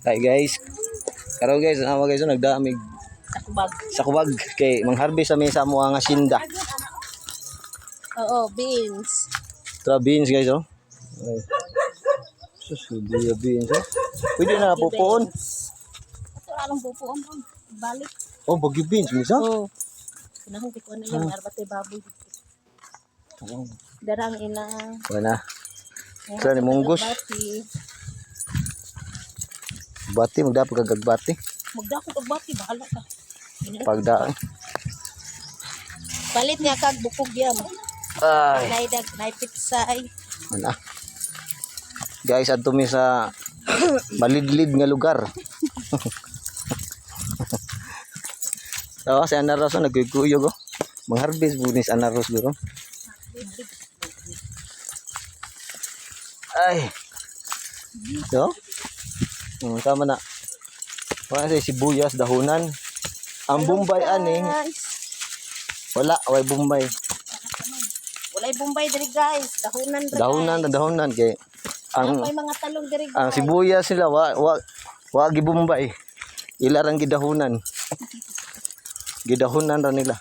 Hi guys. Karo guys, nawa guys nagdamig sa kubag kay mangharvest sa mesa mo ang asinda. Oo, beans. Tra beans guys oh. Ay. Sus, beans oh. Pwede na pupuon. Ito alang pupuon po. Balik. Oh, bagyo beans misa. Oo. Pinahong tikuan na yung arbate baboy. Darang ina. Wala. Sa ni munggos. Bati magdapat kag bati. Magdako og bati bahala ka. Pagdaan. Palit niya kag bukog yan. Ay. Nay pitsay. Wala. Guys, adto mi sa malidlid nga lugar. Tawa si Anaros nagkuyog oh. Mangharvest bunis Anaros guro. Ay. So? Tama na. Wala sa sibuyas, dahunan. Ang Bombay ani. Wala, way Bombay. Walay Bombay diri guys. Dahunan. Dahunan kay ang may mga talong diri guys. ang sibuyas nila wa gi Bombay. Ilarang gidahunan. Gidahunan ra nila.